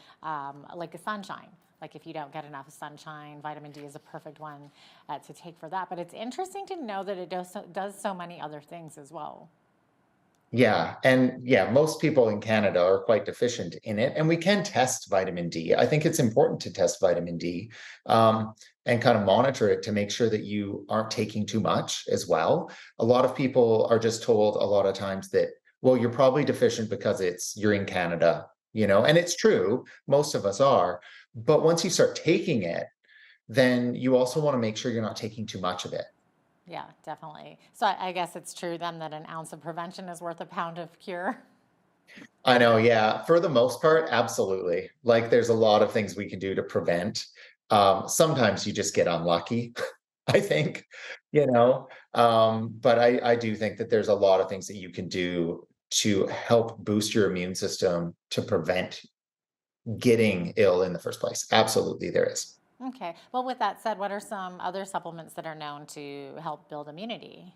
like a sunshine. Like if you don't get enough sunshine, vitamin D is a perfect one to take for that. But it's interesting to know that it does so many other things as well. Yeah. And yeah, most people in Canada are quite deficient in it. And we can test vitamin D. I think it's important to test vitamin D and kind of monitor it to make sure that you aren't taking too much as well. A lot of people are just told a lot of times that, well, you're probably deficient because you're in Canada, you know, and it's true. Most of us are. But once you start taking it, then you also want to make sure you're not taking too much of it. Yeah, definitely. So I guess it's true then that an ounce of prevention is worth a pound of cure. I know, yeah. For the most part, absolutely. Like there's a lot of things we can do to prevent. Sometimes you just get unlucky, I think, you know. But I do think that there's a lot of things that you can do to help boost your immune system to prevent getting ill in the first place. Absolutely, there is. Okay. Well, with that said, what are some other supplements that are known to help build immunity?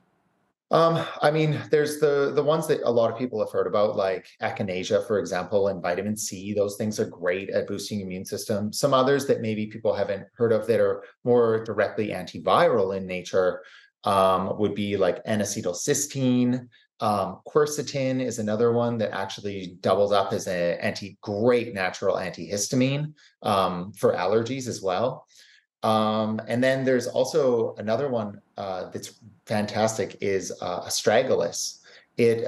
I mean, there's the ones that a lot of people have heard about, like echinacea, for example, and vitamin C. Those things are great at boosting immune system. Some others that maybe people haven't heard of that are more directly antiviral in nature would be like N-acetylcysteine. Quercetin is another one that actually doubles up as a great natural antihistamine for allergies as well. And then there's also another one that's fantastic is astragalus. It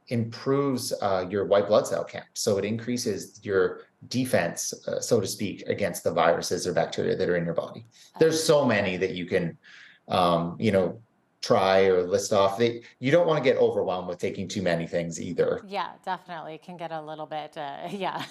improves your white blood cell count. So it increases your defense, so to speak, against the viruses or bacteria that are in your body. There's so many that you can, try or list off. You don't want to get overwhelmed with taking too many things either. Yeah, definitely. It can get a little bit, yeah,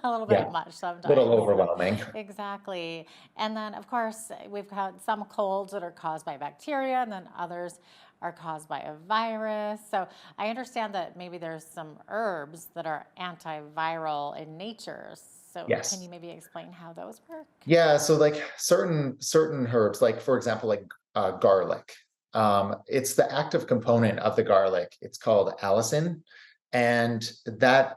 a little bit much sometimes. A little overwhelming. Exactly. And then, of course, we've got some colds that are caused by bacteria, and then others are caused by a virus. So I understand that maybe there's some herbs that are antiviral in nature. So Yes. can you maybe explain how those work? Yeah, so like certain herbs, like for example, like garlic. It's the active component of the garlic. It's called allicin, and that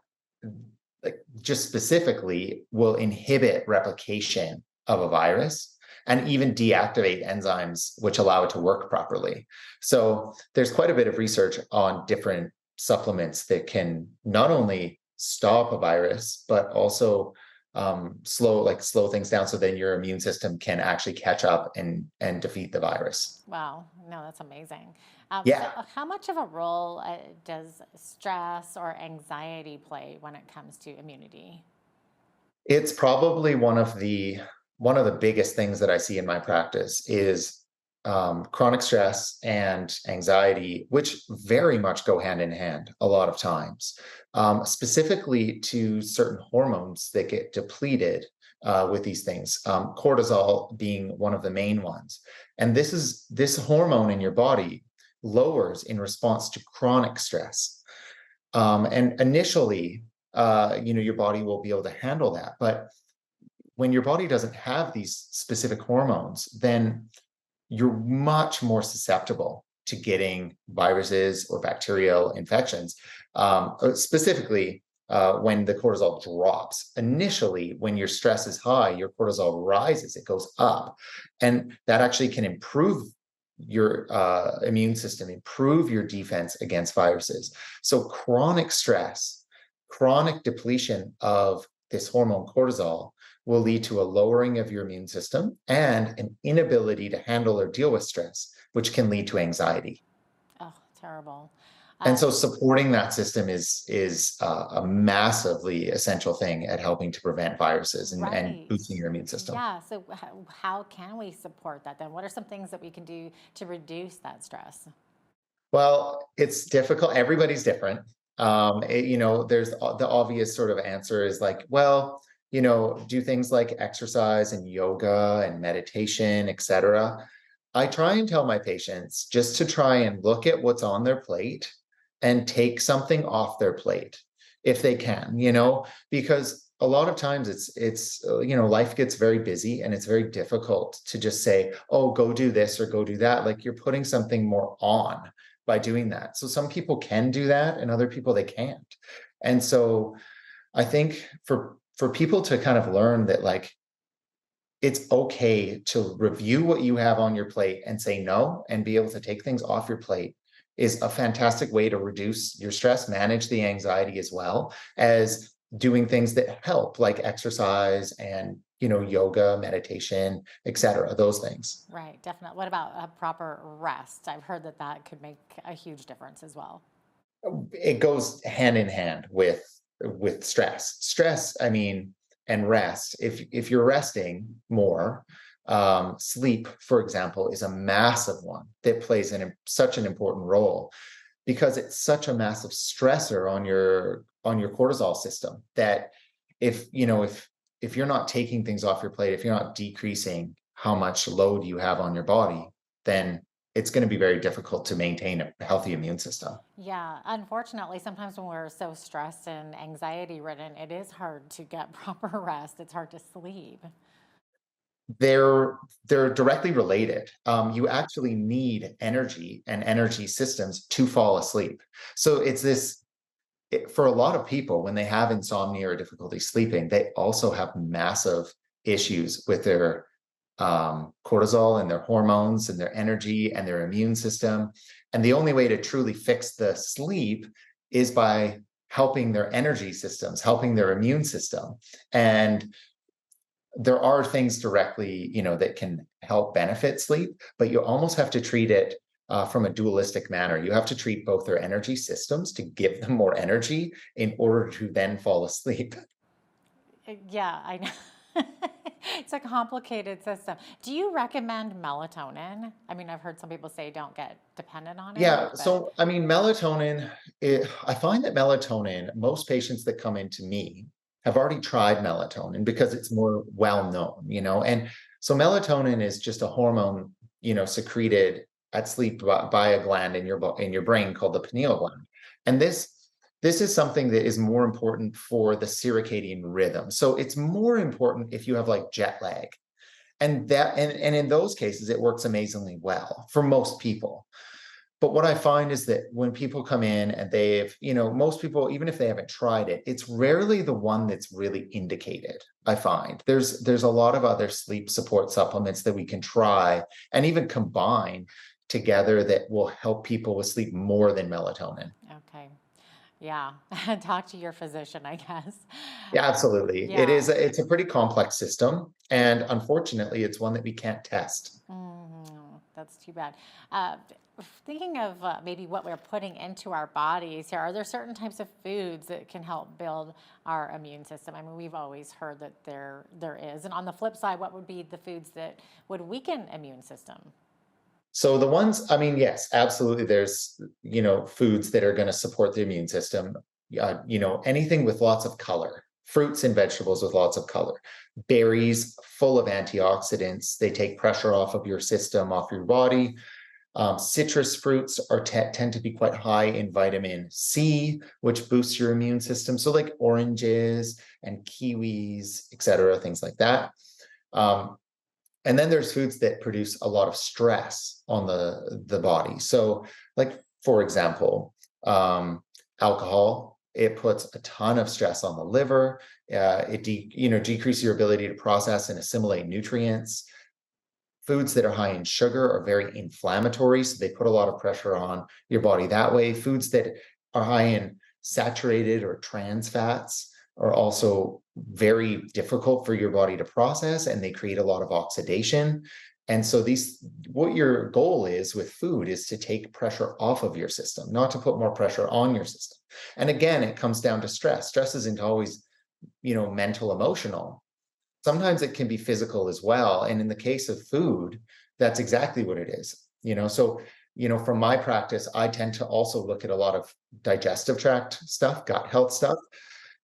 like just specifically will inhibit replication of a virus and even deactivate enzymes which allow it to work properly. So there's quite a bit of research on different supplements that can not only stop a virus, but also slow things down so then your immune system can actually catch up and defeat the virus. Wow, no, that's amazing. Yeah. So how much of a role does stress or anxiety play when it comes to immunity? It's probably one of the biggest things that I see in my practice is chronic stress and anxiety, which very much go hand in hand a lot of times, specifically to certain hormones that get depleted with these things, cortisol being one of the main ones. And this hormone in your body lowers in response to chronic stress. And initially, your body will be able to handle that. But when your body doesn't have these specific hormones, then you're much more susceptible to getting viruses or bacterial infections, specifically when the cortisol drops. Initially, when your stress is high, your cortisol rises, it goes up. And that actually can improve your immune system, improve your defense against viruses. So chronic stress, chronic depletion of this hormone cortisol will lead to a lowering of your immune system and an inability to handle or deal with stress, which can lead to anxiety. Oh, terrible. And so supporting that system is a massively essential thing at helping to prevent viruses and boosting your immune system. Yeah, so how can we support that then? What are some things that we can do to reduce that stress? Well, it's difficult. Everybody's different. There's the obvious sort of answer is like, well, do things like exercise and yoga and meditation, etc. I try and tell my patients just to try and look at what's on their plate and take something off their plate if they can, because a lot of times it's life gets very busy and it's very difficult to just say, oh, go do this or go do that. Like you're putting something more on by doing that. So some people can do that and other people they can't. And so I think for people to kind of learn that like it's okay to review what you have on your plate and say no and be able to take things off your plate is a fantastic way to reduce your stress, manage the anxiety as well as doing things that help like exercise and yoga, meditation, etc. Those things. Right, definitely. What about a proper rest? I've heard that could make a huge difference as well. It goes hand in hand with stress, I mean, and rest. If you're resting more, sleep, for example, is a massive one that plays such an important role because it's such a massive stressor on your cortisol system that if you're not taking things off your plate, if you're not decreasing how much load you have on your body, then it's going to be very difficult to maintain a healthy immune system. Yeah, unfortunately, sometimes when we're so stressed and anxiety ridden, it is hard to get proper rest. It's hard to sleep. They're directly related. You actually need energy and energy systems to fall asleep. So it's this, for a lot of people, when they have insomnia or difficulty sleeping, they also have massive issues with their cortisol and their hormones and their energy and their immune system. And the only way to truly fix the sleep is by helping their energy systems, helping their immune system. And there are things directly, that can help benefit sleep, but you almost have to treat it from a dualistic manner. You have to treat both their energy systems to give them more energy in order to then fall asleep. Yeah, I know. It's a complicated system. Do you recommend melatonin? I mean, I've heard some people say don't get dependent on it. Yeah, but- so I mean, melatonin, I find that melatonin, most patients that come into me have already tried melatonin because it's more well known, and so melatonin is just a hormone, secreted at sleep by a gland in your brain called the pineal gland. And this is something that is more important for the circadian rhythm. So it's more important if you have like jet lag. And in those cases, it works amazingly well for most people. But what I find is that when people come in and they've, most people, even if they haven't tried it, it's rarely the one that's really indicated, I find. There's a lot of other sleep support supplements that we can try and even combine together that will help people with sleep more than melatonin. Okay. Yeah. Talk to your physician, I guess. Yeah, absolutely. Yeah. It's a pretty complex system. And unfortunately, it's one that we can't test. That's too bad. Thinking of maybe what we're putting into our bodies here, are there certain types of foods that can help build our immune system? I mean, we've always heard that there is. And on the flip side, what would be the foods that would weaken immune system? So the ones, I mean, yes, absolutely. There's, foods that are going to support the immune system. Anything with lots of color, fruits and vegetables with lots of color, berries full of antioxidants. They take pressure off of your system, off your body. Citrus fruits tend to be quite high in vitamin C, which boosts your immune system. So like oranges and kiwis, etc., things like that. And then there's foods that produce a lot of stress on the body. So like, for example, alcohol, it puts a ton of stress on the liver. It decreases your ability to process and assimilate nutrients. Foods that are high in sugar are very inflammatory, so they put a lot of pressure on your body that way. Foods that are high in saturated or trans fats are also very difficult for your body to process, and they create a lot of oxidation. And so what your goal is with food is to take pressure off of your system, not to put more pressure on your system. And again, it comes down to stress. Stress isn't always, mental, emotional. Sometimes it can be physical as well. And in the case of food, that's exactly what it is. So, from my practice, I tend to also look at a lot of digestive tract stuff, gut health stuff,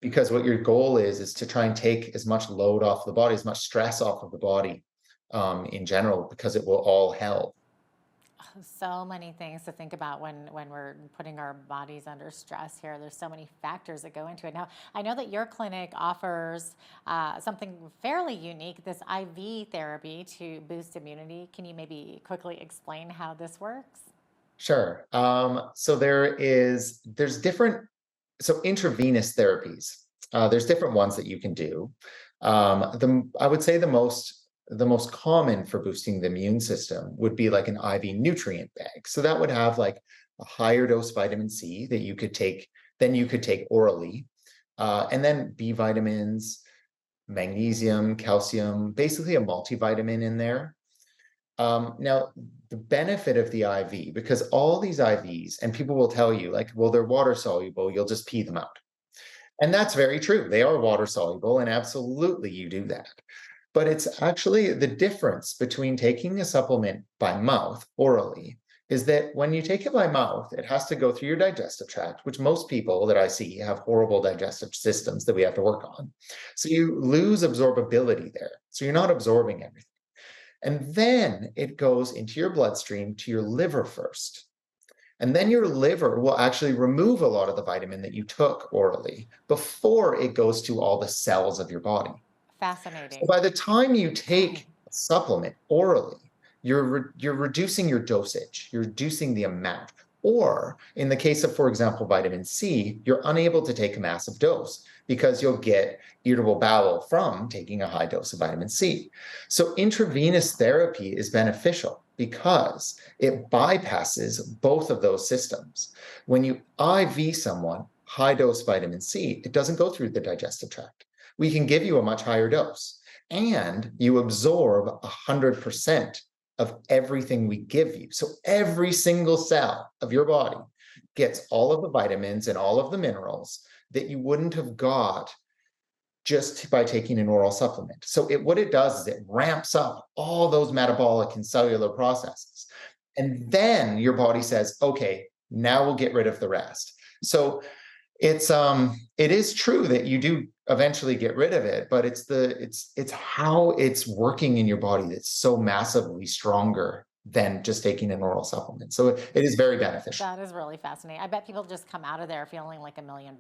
because what your goal is to try and take as much load off the body, as much stress off of the body in general, because it will all help. So many things to think about when we're putting our bodies under stress here. There's so many factors that go into it. Now, I know that your clinic offers something fairly unique, this IV therapy to boost immunity. Can you maybe quickly explain how this works? Sure. So there's different, so intravenous therapies. There's different ones that you can do. I would say the most common for boosting the immune system would be like an IV nutrient bag. So that would have like a higher dose vitamin C that you could take orally, and then B vitamins, magnesium, calcium, basically a multivitamin in there. Now, the benefit of the IV, because all these IVs, and people will tell you like, well, they're water soluble, you'll just pee them out. And that's very true. They are water soluble, and absolutely you do that. But it's actually the difference between taking a supplement by mouth orally is that when you take it by mouth, it has to go through your digestive tract, which most people that I see have horrible digestive systems that we have to work on. So you lose absorbability there. So you're not absorbing everything. And then it goes into your bloodstream to your liver first. And then your liver will actually remove a lot of the vitamin that you took orally before it goes to all the cells of your body. Fascinating. So by the time you take a supplement orally, you're reducing your dosage, you're reducing the amount. Or in the case of, for example, vitamin C, you're unable to take a massive dose because you'll get irritable bowel from taking a high dose of vitamin C. So intravenous therapy is beneficial because it bypasses both of those systems. When you IV someone high dose vitamin C, it doesn't go through the digestive tract. We can give you a much higher dose, and you absorb 100% of everything we give you. So every single cell of your body gets all of the vitamins and all of the minerals that you wouldn't have got just by taking an oral supplement. So what it does is it ramps up all those metabolic and cellular processes. And then your body says, okay, now we'll get rid of the rest. So it is true that you do eventually get rid of it, but it's how it's working in your body that's so massively stronger than just taking an oral supplement. So it is very beneficial. That is really fascinating. I bet people just come out of there feeling like $1 million.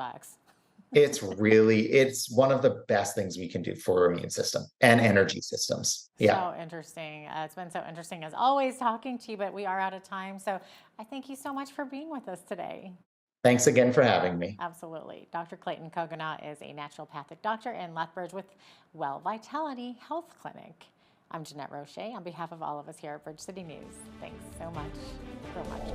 It's one of the best things we can do for our immune system and energy systems. Yeah. So interesting. It's been so interesting as always talking to you, but we are out of time. So I thank you so much for being with us today. Thanks again for having me. Absolutely. Dr. Clayton Cogonut is a naturopathic doctor in Lethbridge with Well Vitality Health Clinic. I'm Jeanette Roche on behalf of all of us here at Bridge City News. Thanks so much for watching.